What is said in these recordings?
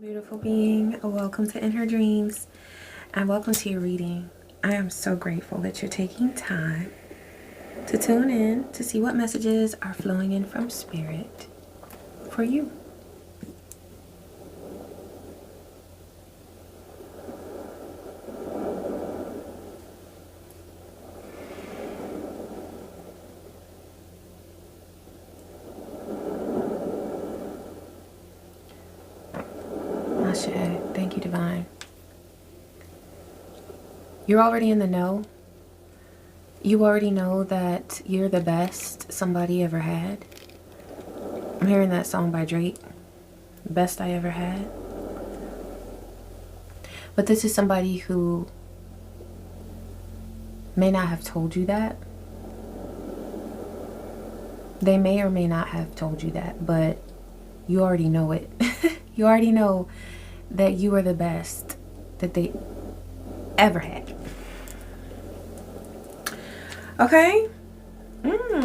Beautiful being, welcome to In Her Dreams and welcome to your reading. I am so grateful that you're taking time to tune in to see what messages are flowing in from Spirit for you. Ashe, thank you, Divine. You're already in the know. You already know that you're the best somebody ever had. I'm hearing that song by Drake, the best I ever had. But this is somebody who may not have told you that. They may or may not have told you that, but you already know it. You already know that you are the best that they ever had. Okay?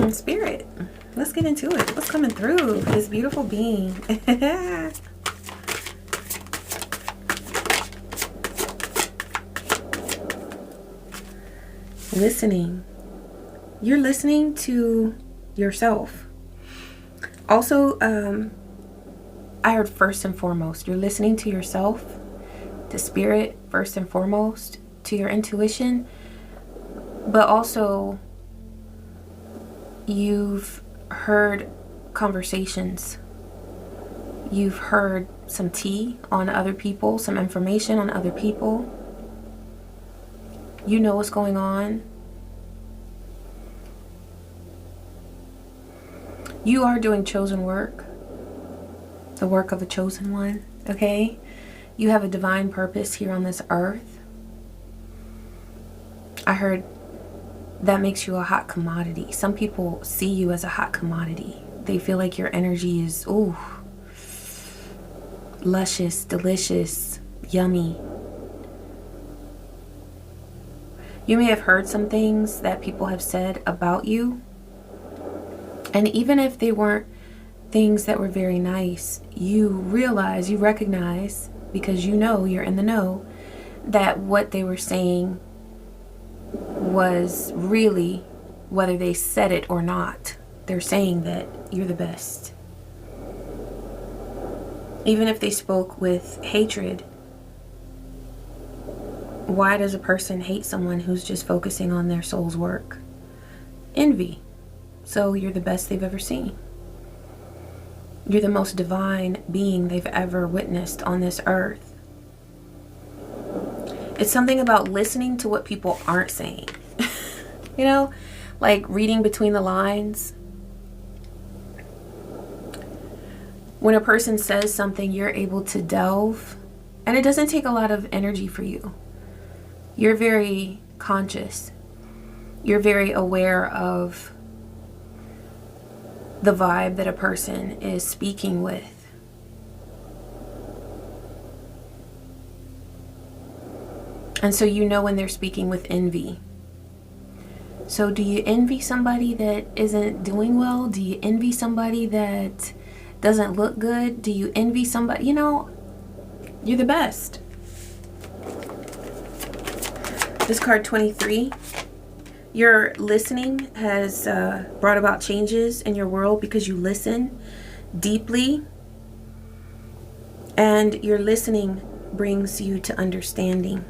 Spirit. Let's get into it. What's coming through for this beautiful being? Listening. You're listening to yourself. Also, I heard first and foremost, you're listening to yourself, to Spirit first and foremost, to your intuition, but also you've heard conversations. You've heard some tea on other people, some information on other people. You know what's going on. You are doing chosen work. The work of a chosen one, okay? You have a divine purpose here on this earth. I heard that makes you a hot commodity. Some people see you as a hot commodity. They feel like your energy is, ooh, luscious, delicious, yummy. You may have heard some things that people have said about you. And even if they weren't things that were very nice, you realize, you recognize, because you know, you're in the know, that what they were saying was really, whether they said it or not, they're saying that you're the best. Even if they spoke with hatred, why does a person hate someone who's just focusing on their soul's work? Envy. So you're the best they've ever seen. You're the most divine being they've ever witnessed on this earth. It's something about listening to what people aren't saying. You know, like reading between the lines. When a person says something, you're able to delve, and it doesn't take a lot of energy for you. You're very conscious. You're very aware of the vibe that a person is speaking with. And so you know when they're speaking with envy. So do you envy somebody that isn't doing well? Do you envy somebody that doesn't look good? Do you envy somebody? You know, you're the best. This card 23. Your listening has brought about changes in your world because you listen deeply. And your listening brings you to understanding.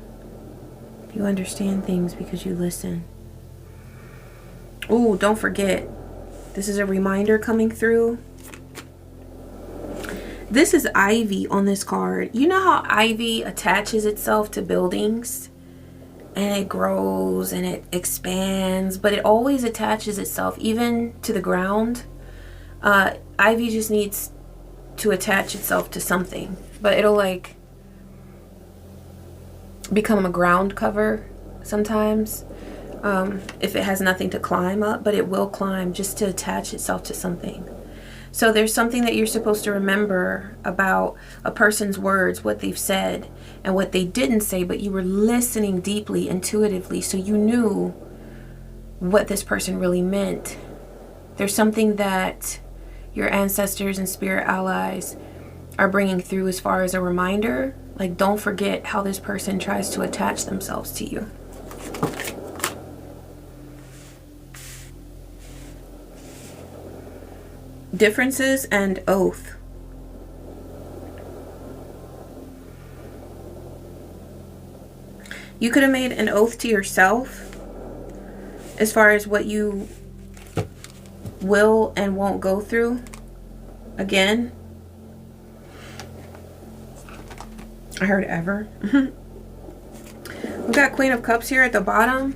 You understand things because you listen. Oh, don't forget. This is a reminder coming through. This is ivy on this card. You know how ivy attaches itself to buildings? And it grows and it expands, but it always attaches itself even to the ground. Ivy just needs to attach itself to something, but it'll like become a ground cover sometimes if it has nothing to climb up, but it will climb just to attach itself to something. So there's something that you're supposed to remember about a person's words, what they've said and what they didn't say, but you were listening deeply, intuitively, so you knew what this person really meant. There's something that your ancestors and spirit allies are bringing through as far as a reminder. Like, don't forget how this person tries to attach themselves to you. Differences and oath. You could have made an oath to yourself as far as what you will and won't go through again. I heard ever. We've got Queen of Cups here at the bottom.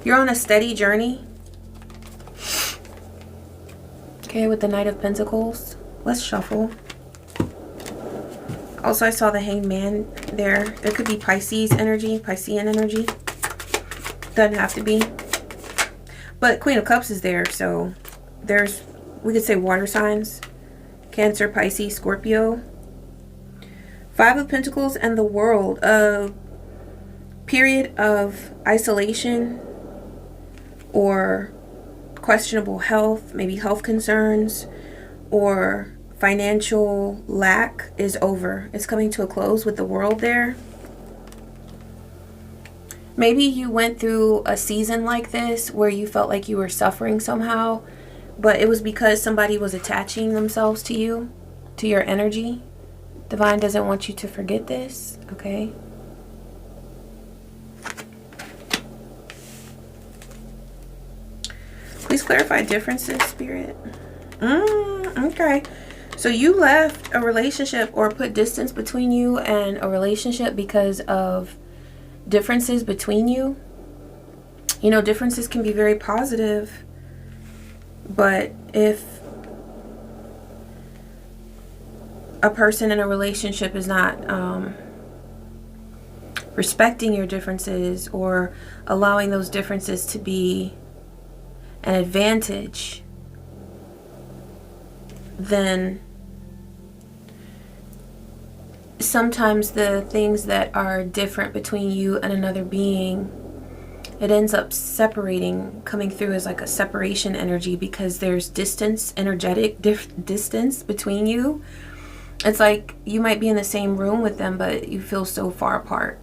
You're on a steady journey. Okay, with the Knight of Pentacles. Let's shuffle. Also, I saw the Hanged Man there. There could be Pisces energy, Piscean energy. Doesn't have to be. But Queen of Cups is there, so there's, we could say water signs. Cancer, Pisces, Scorpio. Five of Pentacles and the World. A period of isolation or questionable health, maybe health concerns or financial lack is over. It's coming to a close with the World there. Maybe you went through a season like this where you felt like you were suffering somehow, but it was because somebody was attaching themselves to you, to your energy. Divine doesn't want you to forget this, okay? Please clarify differences, Spirit. Okay. So you left a relationship or put distance between you and a relationship because of differences between you. You know, differences can be very positive, but if a person in a relationship is not respecting your differences or allowing those differences to be an advantage, then sometimes the things that are different between you and another being, it ends up separating, coming through as like a separation energy because there's distance, energetic distance between you. It's like you might be in the same room with them, but you feel so far apart.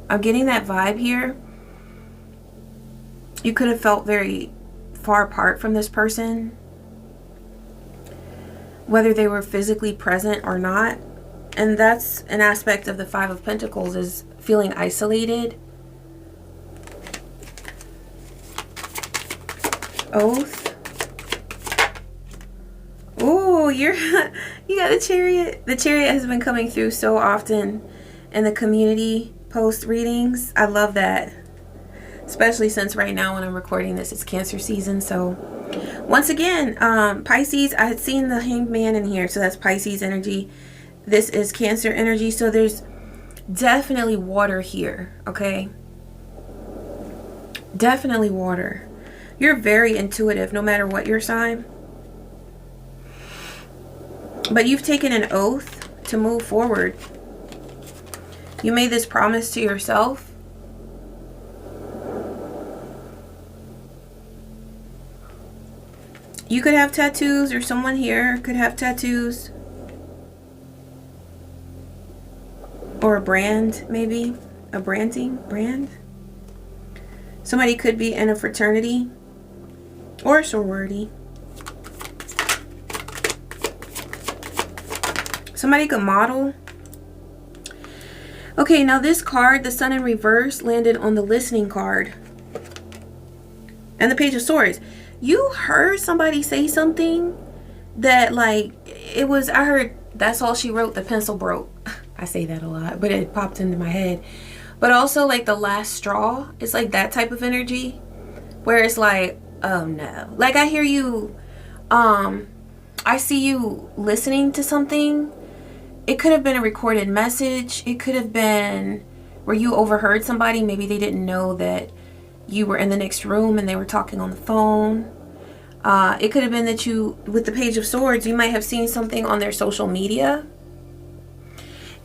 I'm getting that vibe here. You could have felt very far apart from this person, whether they were physically present or not. And that's an aspect of the Five of Pentacles, is feeling isolated. Oath. Ooh, you got the Chariot. The Chariot has been coming through so often in the community post readings. I love that. Especially since right now when I'm recording this, it's Cancer season. So once again, Pisces, I had seen the Hanged Man in here. So that's Pisces energy. This is Cancer energy. So there's definitely water here. Okay. Definitely water. You're very intuitive no matter what your sign. But you've taken an oath to move forward. You made this promise to yourself. You could have tattoos, or someone here could have tattoos. Or a brand, maybe. A brand. Somebody could be in a fraternity or a sorority. Somebody could model. Okay, now this card, the Sun in reverse, landed on the listening card. And the Page of Swords. You heard somebody say something that, like, it was, I heard, that's all she wrote, the pencil broke. I say that a lot, but it popped into my head. But also, like, the last straw. It's like that type of energy where it's like, oh no. Like, I hear you, I see you listening to something. It could have been a recorded message. It could have been where you overheard somebody. Maybe they didn't know that you were in the next room and they were talking on the phone. It could have been that you, with the Page of Swords, you might have seen something on their social media.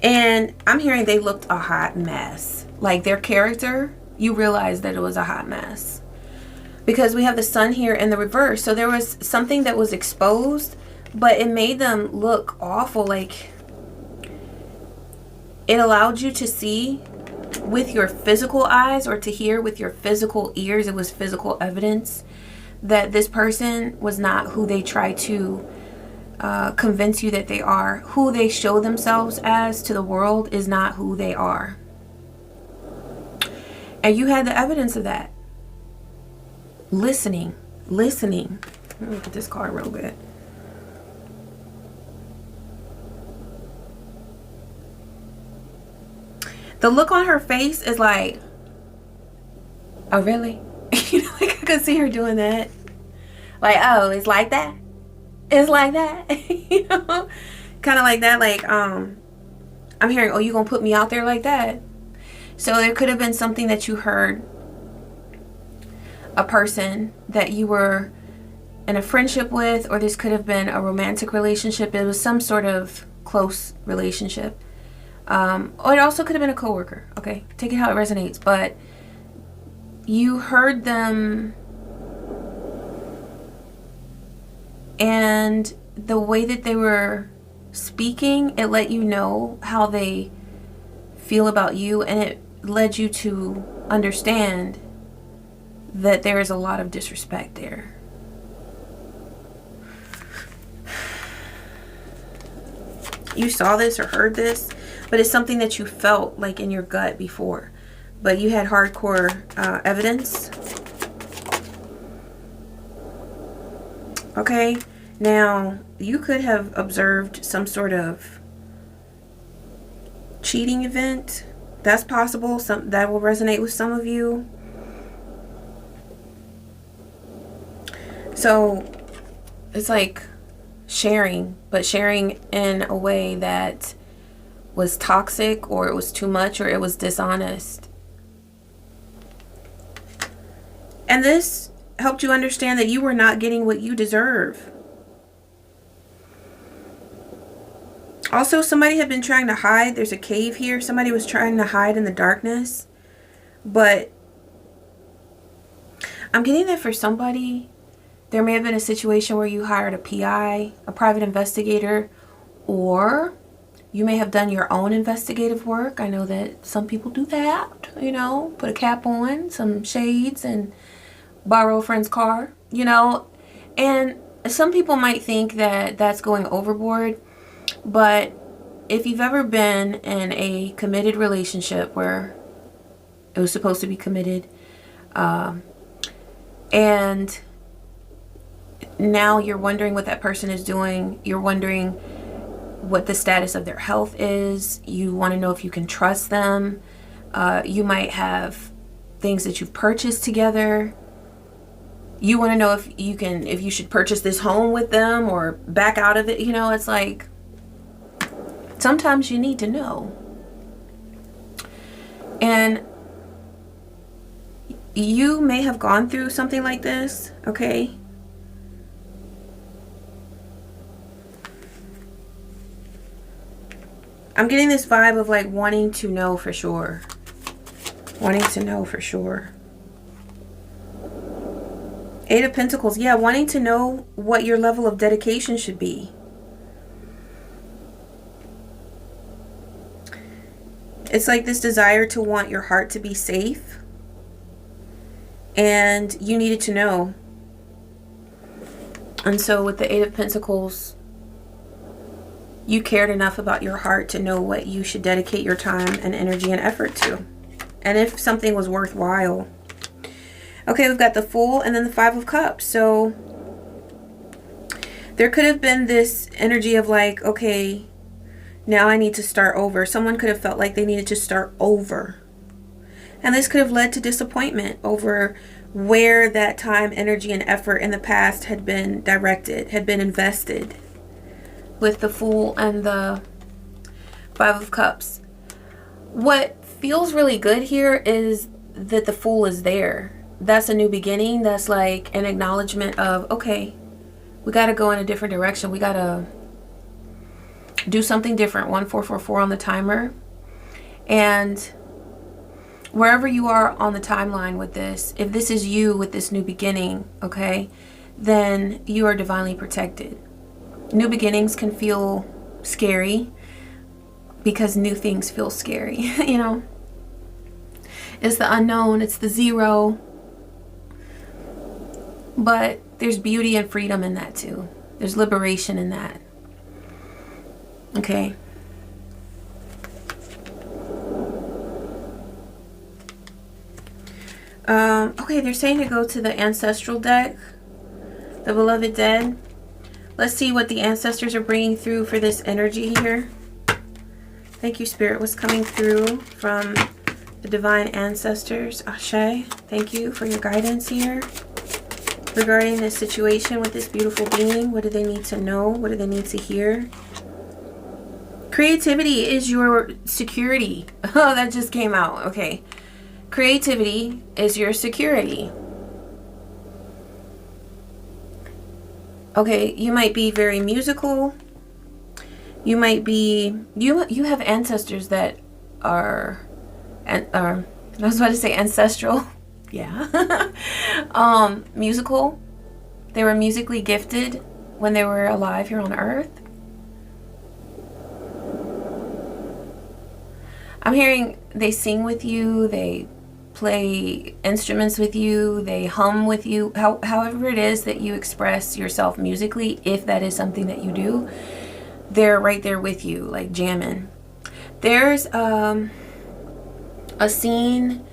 And I'm hearing they looked a hot mess. Like their character, you realize that it was a hot mess. Because we have the Sun here in the reverse. So there was something that was exposed, but it made them look awful. Like, it allowed you to see with your physical eyes, or to hear with your physical ears. It was physical evidence that this person was not who they try to convince you that they are. Who they show themselves as to the world is not who they are. And you had the evidence of that. Listening. Let me look at this card real bit. The look on her face is like, oh really? You know, like I could see her doing that. Like, oh, it's like that? It's like that? You know? Kind of like that. Like, I'm hearing, oh, you gonna put me out there like that? So there could have been something that you heard. A person that you were in a friendship with, or this could have been a romantic relationship. It was some sort of close relationship. Or it also could have been a coworker. Okay, take it how it resonates. But you heard them, and the way that they were speaking, it let you know how they feel about you, and it led you to understand that there is a lot of disrespect there. You saw this or heard this, but it's something that you felt like in your gut before, but you had hardcore evidence. Okay, now you could have observed some sort of cheating event. That's possible. That will resonate with some of you. So it's like sharing, but sharing in a way that was toxic, or it was too much, or it was dishonest. And this helped you understand that you were not getting what you deserve. Also, somebody had been trying to hide. There's a cave here. Somebody was trying to hide in the darkness. But I'm getting that for somebody, there may have been a situation where you hired a PI, a private investigator, or you may have done your own investigative work. I know that some people do that, you know, put a cap on, some shades, and borrow a friend's car, you know. And some people might think that that's going overboard, but if you've ever been in a committed relationship where it was supposed to be committed, and now you're wondering what that person is doing, you're wondering what the status of their health is, you want to know if you can trust them, you might have things that you've purchased together, you want to know if you should purchase this home with them or back out of it. You know, it's like sometimes you need to know. And you may have gone through something like this, okay? I'm getting this vibe of like wanting to know for sure. Wanting to know for sure. Eight of Pentacles. Yeah, wanting to know what your level of dedication should be. It's like this desire to want your heart to be safe. And you needed to know. And so with the Eight of Pentacles, you cared enough about your heart to know what you should dedicate your time and energy and effort to. And if something was worthwhile. Okay, we've got the Fool and then the Five of Cups. So there could have been this energy of like, okay, now I need to start over. Someone could have felt like they needed to start over. And this could have led to disappointment over where that time, energy, and effort in the past had been directed, had been invested. With the Fool and the Five of Cups. What feels really good here is that the Fool is there. That's a new beginning. That's like an acknowledgement of, okay, we got to go in a different direction. We got to do something different. 1444 on the timer. And wherever you are on the timeline with this, if this is you with this new beginning, okay, then you are divinely protected. New beginnings can feel scary because new things feel scary, you know. It's the unknown, it's the zero. But there's beauty and freedom in that too. There's liberation in that. Okay. Okay, they're saying to go to the ancestral deck, the beloved dead. Let's see what the ancestors are bringing through for this energy here. Thank you, Spirit. What's coming through from the divine ancestors? Ashe, thank you for your guidance here regarding this situation with this beautiful being. What do they need to know? What do they need to hear? Creativity is your security. Oh, that just came out. Okay. Creativity is your security. Okay, you might be very musical. You might be, you have ancestors that are, I was about to say ancestral. Yeah. Musical. They were musically gifted when they were alive here on Earth. I'm hearing they sing with you, they play instruments with you, they hum with you, however it is that you express yourself musically, if that is something that you do, they're right there with you, like jamming. There's a scene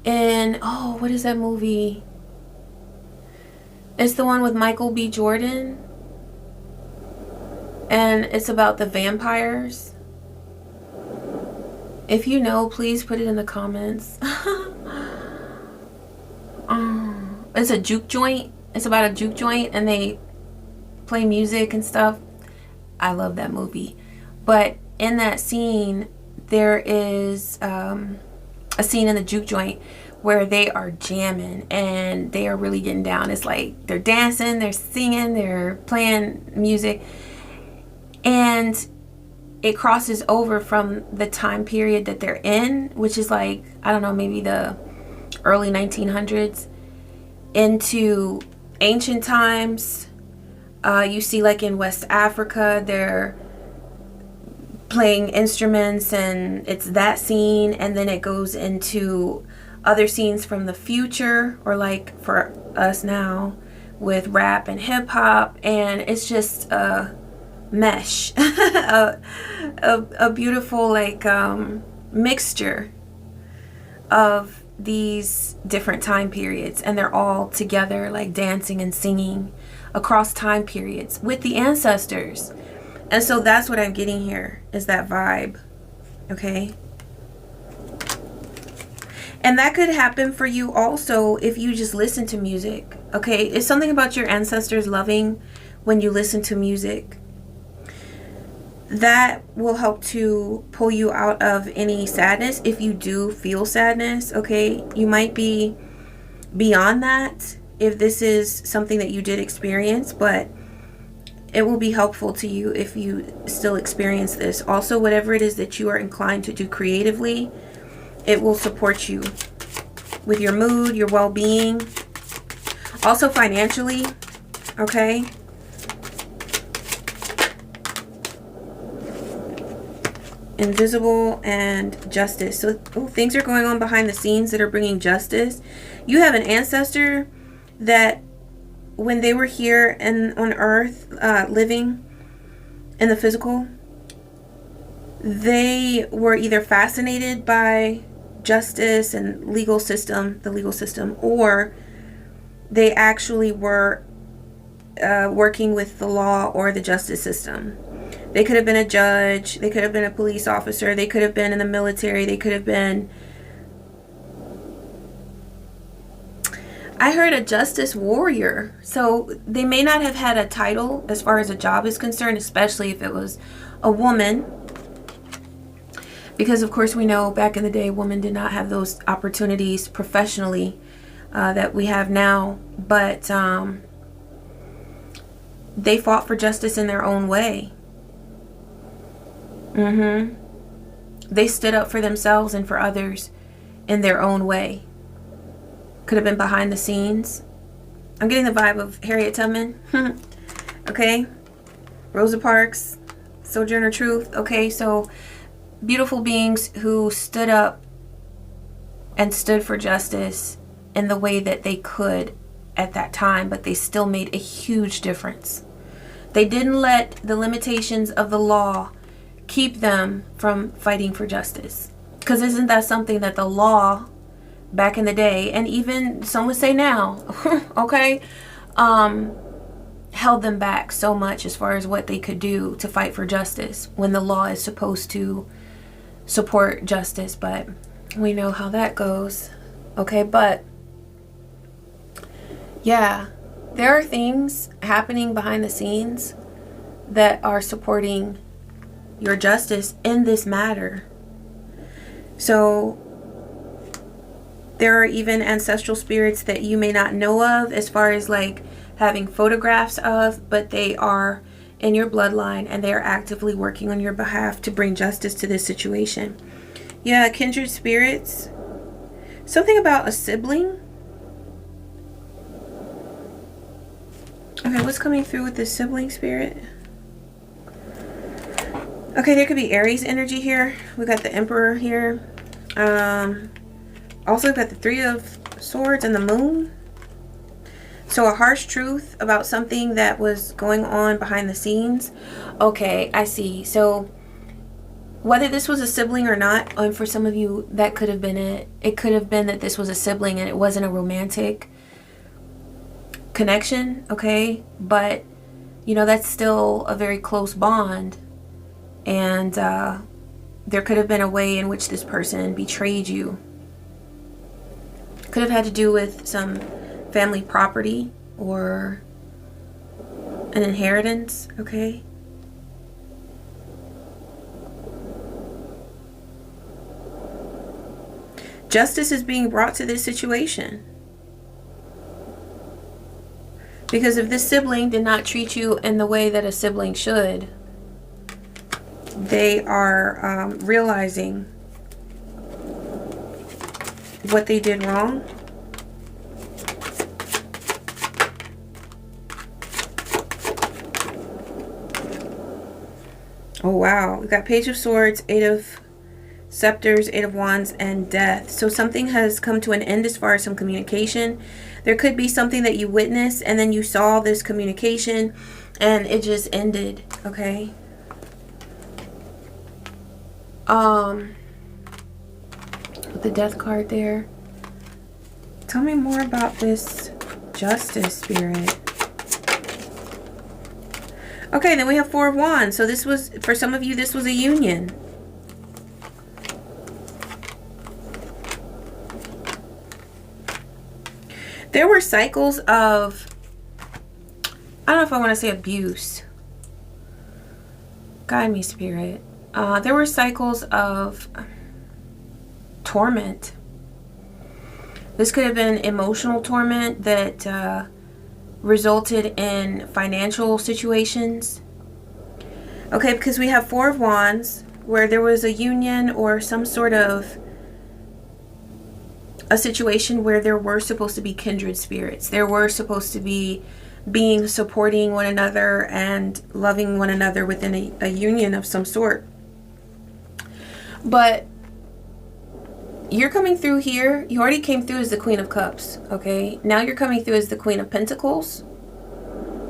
in, oh, what is that movie? It's the one with Michael B. Jordan, and it's about the vampires. If you know, please put it in the comments. It's a juke joint. It's about a juke joint and they play music and stuff. I love that movie. But in that scene, there is a scene in the juke joint where they are jamming and they are really getting down. It's like they're dancing, they're singing, they're playing music. And it crosses over from the time period that they're in, which is like, I don't know, maybe the early 1900s, into ancient times. You see, like in West Africa, they're playing instruments and it's that scene, and then it goes into other scenes from the future, or like for us now with rap and hip hop, and it's just mesh, a beautiful like mixture of these different time periods, and they're all together like dancing and singing across time periods with the ancestors. And so that's what I'm getting here, is that vibe. Okay, and that could happen for you also if you just listen to music. Okay, it's something about your ancestors loving when you listen to music. That will help to pull you out of any sadness if you do feel sadness. Okay, you might be beyond that if this is something that you did experience, but it will be helpful to you if you still experience this. Also, whatever it is that you are inclined to do creatively, it will support you with your mood, your well-being, also financially. Okay. Invisible and justice. So things are going on behind the scenes that are bringing justice. You have an ancestor that when they were here and on earth, living in the physical, they were either fascinated by justice and the legal system, or they actually were working with the law or the justice system. They could have been a judge, they could have been a police officer, they could have been in the military, they could have been, I heard, a justice warrior. So they may not have had a title as far as a job is concerned, especially if it was a woman. Because of course we know back in the day, women did not have those opportunities professionally that we have now. But they fought for justice in their own way. They stood up for themselves and for others in their own way. Could have been behind the scenes. I'm getting the vibe of Harriet Tubman. Okay. Rosa Parks, Sojourner Truth. Okay, so beautiful beings who stood up and stood for justice in the way that they could at that time, but they still made a huge difference. They didn't let the limitations of the law keep them from fighting for justice. Because isn't that something that the law back in the day, and even some would say now, okay, held them back so much as far as what they could do to fight for justice when the law is supposed to support justice. But we know how that goes. Okay, but yeah, there are things happening behind the scenes that are supporting your justice in this matter. So there are even ancestral spirits that you may not know of, as far as like having photographs of, but they are in your bloodline and they are actively working on your behalf to bring justice to this situation. Yeah, kindred spirits. Something about a sibling. Okay, what's coming through with this sibling spirit? Okay, there could be Aries energy here. We got the Emperor here. Also, we've got the Three of Swords and the Moon. So a harsh truth about something that was going on behind the scenes. Okay, I see. So whether this was a sibling or not, and for some of you, that could have been it. It could have been that this was a sibling and it wasn't a romantic connection, okay? But, you know, that's still a very close bond. And there could have been a way in which this person betrayed you. Could have had to do with some family property or an inheritance, okay? Justice is being brought to this situation. Because if this sibling did not treat you in the way that a sibling should, they are realizing what they did wrong. Oh wow, we got Page of Swords, Eight of Scepters, Eight of Wands, and Death. So something has come to an end as far as some communication. There could be something that you witnessed and then you saw this communication and it just ended, okay? With the Death card there. Tell me more about this Justice spirit. Okay, then we have Four of Wands. So this was, for some of you, this was a union. There were cycles of, I don't know if I want to say abuse. Guide me, Spirit. There were cycles of torment. This could have been emotional torment that resulted in financial situations. Okay, because we have Four of Wands, where there was a union or some sort of a situation where there were supposed to be kindred spirits. There were supposed to be beings supporting one another and loving one another within a union of some sort. But you're coming through here. You already came through as the Queen of Cups, okay? Now you're coming through as the Queen of Pentacles,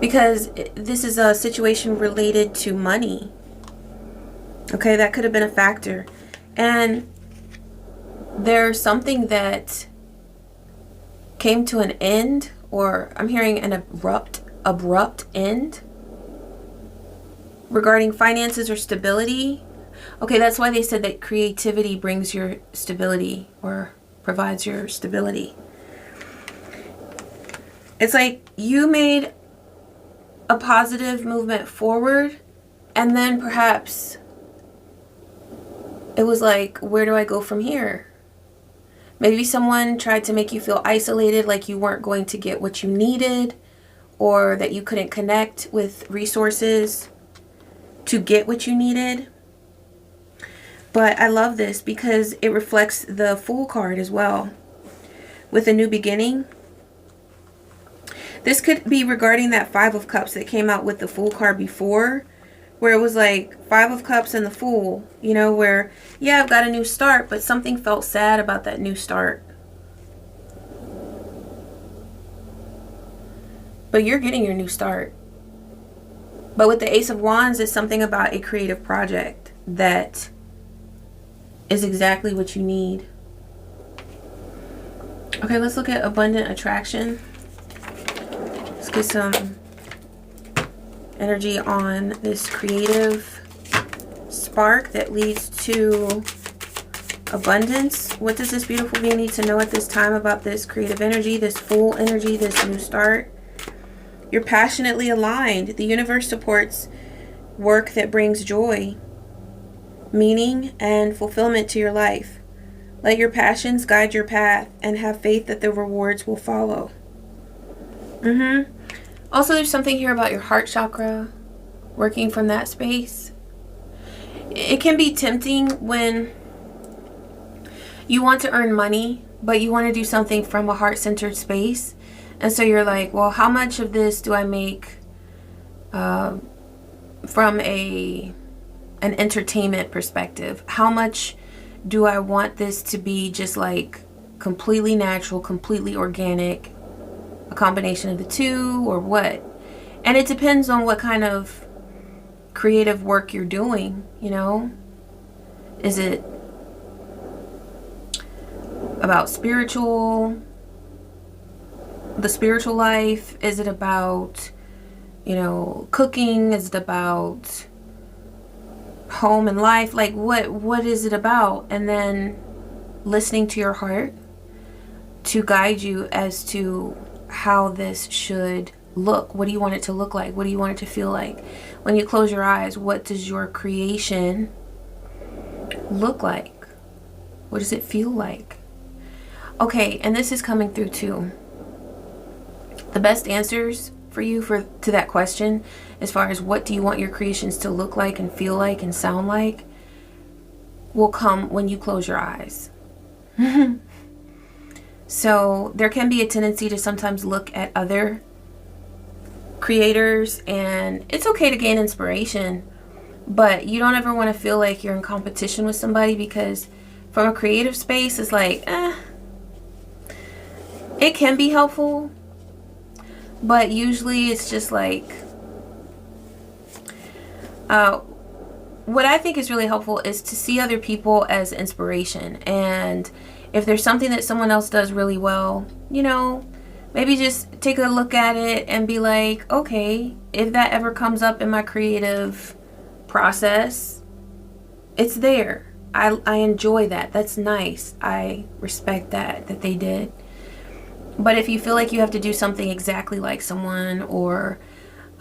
because this is a situation related to money. Okay, that could have been a factor. And there's something that came to an end, or I'm hearing an abrupt end regarding finances or stability. Okay, that's why they said that creativity brings your stability or provides your stability. It's like you made a positive movement forward, and then perhaps it was like, where do I go from here? Maybe someone tried to make you feel isolated, like you weren't going to get what you needed, or that you couldn't connect with resources to get what you needed. But I love this because it reflects the Fool card as well. With a new beginning. This could be regarding that Five of Cups that came out with the Fool card before, where it was like Five of Cups and the Fool, you know, where, yeah, I've got a new start, but something felt sad about that new start. But you're getting your new start. But with the Ace of Wands, it's something about a creative project that is exactly what you need. Okay, let's look at abundant attraction. Let's get some energy on this creative spark that leads to abundance. What does this beautiful being need to know at this time about this creative energy, this Fool energy, this new start? You're passionately aligned. The universe supports work that brings joy, meaning, and fulfillment to your life. Let your passions guide your path and have faith that the rewards will follow. Also, there's something here about your heart chakra, working from that space. It can be tempting when you want to earn money, but you want to do something from a heart-centered space. And so you're like, well, how much of this do I make from an entertainment perspective? How much do I want this to be just like completely natural, completely organic, a combination of the two, or what? And it depends on what kind of creative work you're doing, you know? Is it about the spiritual life? Is it about, you know, cooking? Is it about home and life? Like what is it about? And then listening to your heart to guide you as to how this should look. What do you want it to look like? What do you want it to feel like? When you close your eyes, what does your creation look like? What does it feel like? Okay, and this is coming through too. The best answers for you to that question, as far as what do you want your creations to look like and feel like and sound like, will come when you close your eyes. So there can be a tendency to sometimes look at other creators, and it's okay to gain inspiration, but you don't ever want to feel like you're in competition with somebody, because from a creative space, it's like, it can be helpful, but usually it's just like, what I think is really helpful is to see other people as inspiration. And if there's something that someone else does really well, you know, maybe just take a look at it and be like, okay, if that ever comes up in my creative process, it's there. I enjoy that. That's nice. I respect that they did. But if you feel like you have to do something exactly like someone, or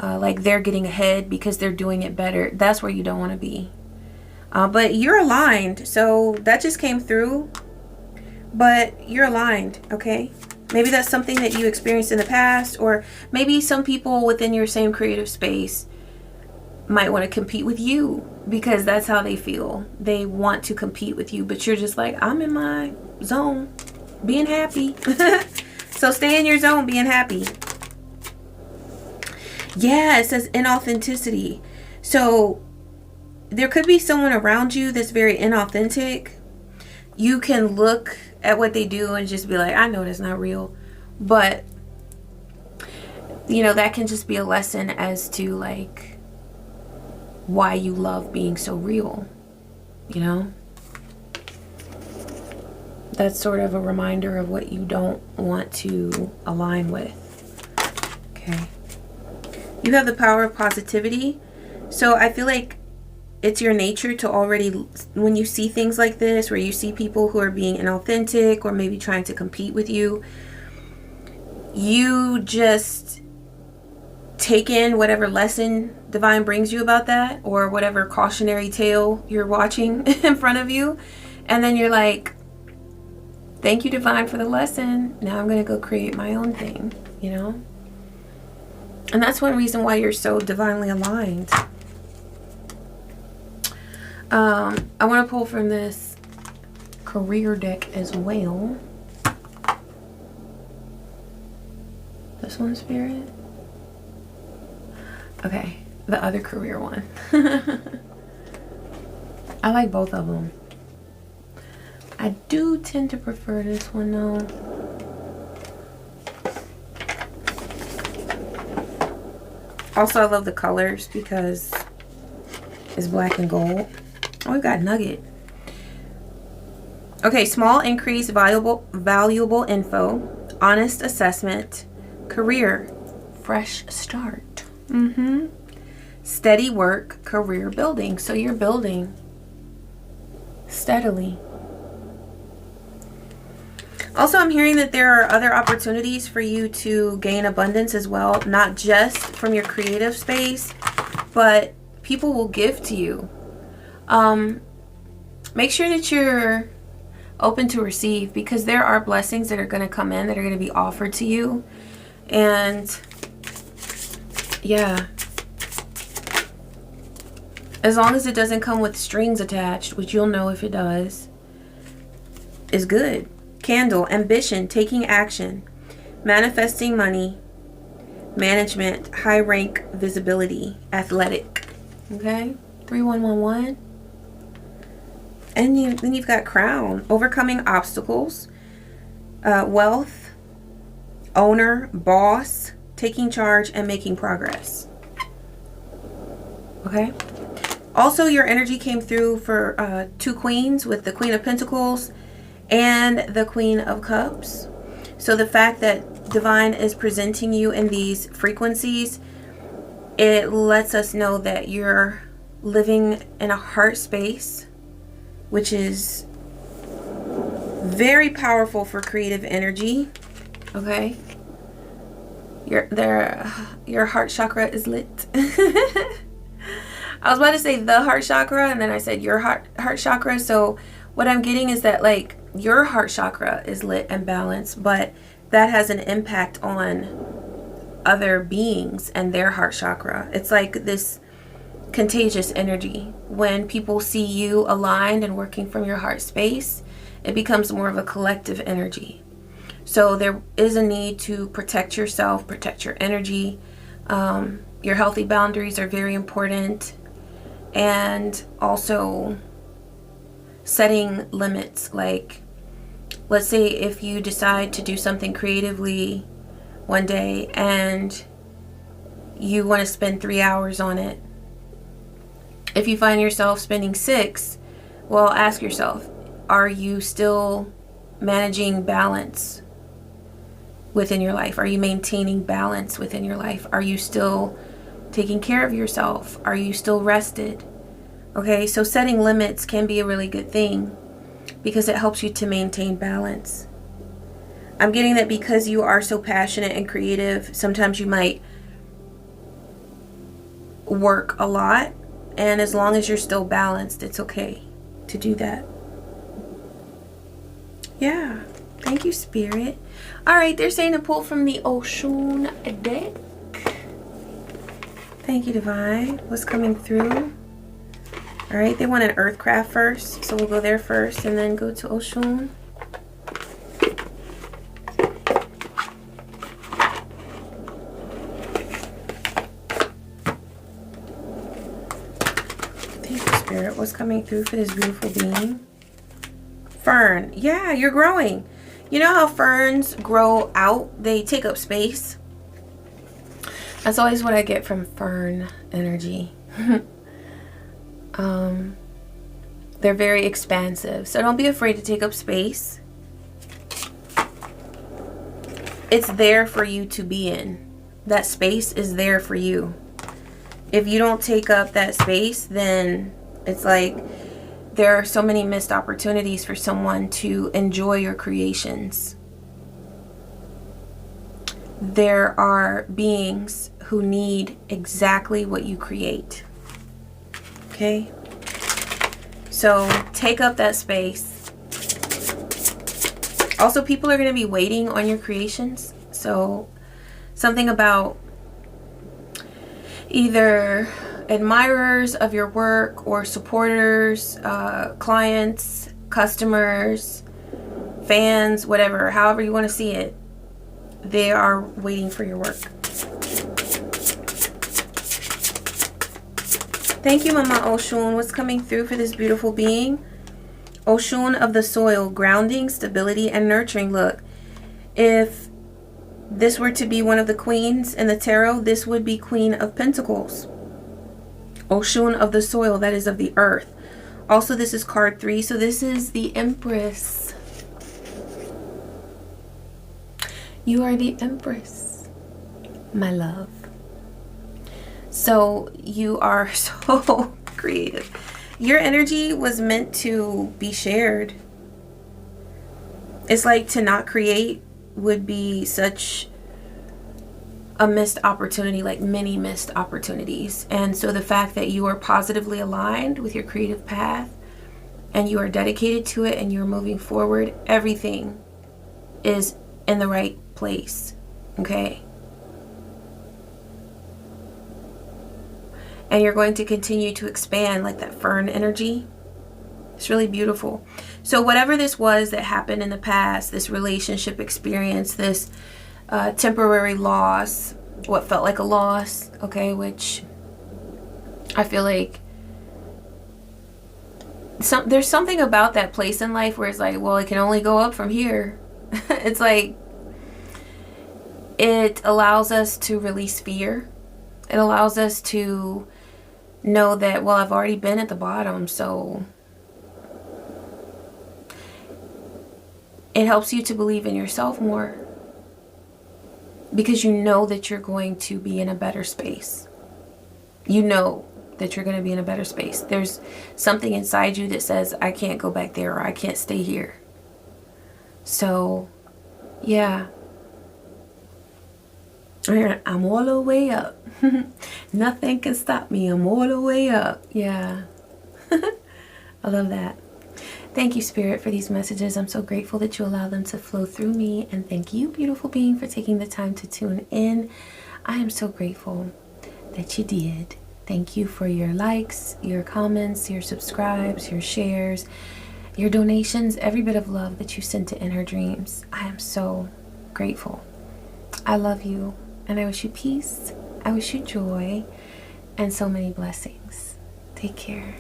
like they're getting ahead because they're doing it better, that's where you don't want to be. But you're aligned. So that just came through. But you're aligned, okay? Maybe that's something that you experienced in the past, or maybe some people within your same creative space might want to compete with you because that's how they feel. They want to compete with you, but you're just like, I'm in my zone, being happy. So stay in your zone, being happy. Yeah, it says inauthenticity. So there could be someone around you that's very inauthentic. You can look at what they do and just be like, I know that's not real. But, you know, that can just be a lesson as to like why you love being so real, you know? That's sort of a reminder of what you don't want to align with. Okay. You have the power of positivity. So I feel like it's your nature to already, when you see things like this, where you see people who are being inauthentic or maybe trying to compete with you, you just take in whatever lesson divine brings you about that, or whatever cautionary tale you're watching in front of you. And then you're like, thank you, divine, for the lesson. Now I'm going to go create my own thing, you know? And that's one reason why you're so divinely aligned. I want to pull from this career deck as well. This this one, Spirit? Okay, the other career one. I like both of them. I do tend to prefer this one though. Also, I love the colors because it's black and gold. Oh, we got Nugget. Okay, small increase, valuable info, honest assessment, career, fresh start. Steady work, career building. So you're building steadily. Also, I'm hearing that there are other opportunities for you to gain abundance as well, not just from your creative space, but people will give to you. Make sure that you're open to receive, because there are blessings that are going to come in that are going to be offered to you. And yeah, as long as it doesn't come with strings attached, which you'll know if it does, is good. Candle, ambition, taking action, manifesting money, management, high rank, visibility, athletic. Okay, 3111. And then you've got crown, overcoming obstacles, wealth, owner, boss, taking charge, and making progress. Okay. Also, your energy came through for 2 queens with the Queen of Pentacles and the Queen of Cups. So the fact that Divine is presenting you in these frequencies, it lets us know that you're living in a heart space, which is very powerful for creative energy. Okay, your heart chakra is lit. I was about to say the heart chakra, and then I said your heart chakra. So what I'm getting is that, like, your heart chakra is lit and balanced, but that has an impact on other beings and their heart chakra. It's like this contagious energy. When people see you aligned and working from your heart space, it becomes more of a collective energy. So there is a need to protect yourself, protect your energy. Your healthy boundaries are very important. And also setting limits. Like, let's say if you decide to do something creatively one day and you want to spend 3 hours on it. If you find yourself spending 6, well, ask yourself, are you still managing balance within your life? Are you maintaining balance within your life? Are you still taking care of yourself? Are you still rested? Okay, so setting limits can be a really good thing because it helps you to maintain balance. I'm getting that because you are so passionate and creative, sometimes you might work a lot, and as long as you're still balanced, it's okay to do that. Yeah, thank you, Spirit. All right, they're saying to pull from the Oshun deck. Thank you, Divine. What's coming through? All right, they want an Earthcraft first, so we'll go there first and then go to Oshun. Thank you, Spirit. What's coming through for this beautiful being? Fern. Yeah, you're growing. You know how ferns grow out? They take up space. That's always what I get from fern energy. They're very expansive. So don't be afraid to take up space. It's there for you to be in. That space is there for you. If you don't take up that space, then it's like there are so many missed opportunities for someone to enjoy your creations. There are beings who need exactly what you create. Okay? So take up that space. Also, people are going to be waiting on your creations. So something about either admirers of your work or supporters, clients, customers, fans, whatever, however you want to see it. They are waiting for your work. Thank you, Mama Oshun. What's coming through for this beautiful being? Oshun of the soil, grounding, stability, and nurturing. Look, if this were to be one of the queens in the tarot, this would be Queen of Pentacles. Oshun of the soil, that is of the earth. Also, this is card 3, so this is the Empress. You are the Empress, my love. So you are so creative. Your energy was meant to be shared. It's like to not create would be such a missed opportunity, like many missed opportunities. And so the fact that you are positively aligned with your creative path and you are dedicated to it and you're moving forward, everything is in the right place. Okay? And you're going to continue to expand like that fern energy. It's really beautiful. So whatever this was that happened in the past, this relationship experience, this temporary loss, what felt like a loss, okay, which I feel like there's something about that place in life where it's like, well, it can only go up from here. It's like it allows us to release fear. It allows us to know that, well, I've already been at the bottom, so it helps you to believe in yourself more because you know that you're going to be in a better space. You know that you're going to be in a better space. There's something inside you that says, I can't go back there, or I can't stay here. So, yeah. I'm all the way up. Nothing can stop me. I'm all the way up. Yeah. I love that. Thank you, Spirit, for these messages. I'm so grateful that you allow them to flow through me. And thank you, beautiful being, for taking the time to tune in. I am so grateful that you did. Thank you for your likes, your comments, your subscribes, your shares, your donations, every bit of love that you sent to In Her Dreams. I am so grateful. I love you. And I wish you peace, I wish you joy, and so many blessings. Take care.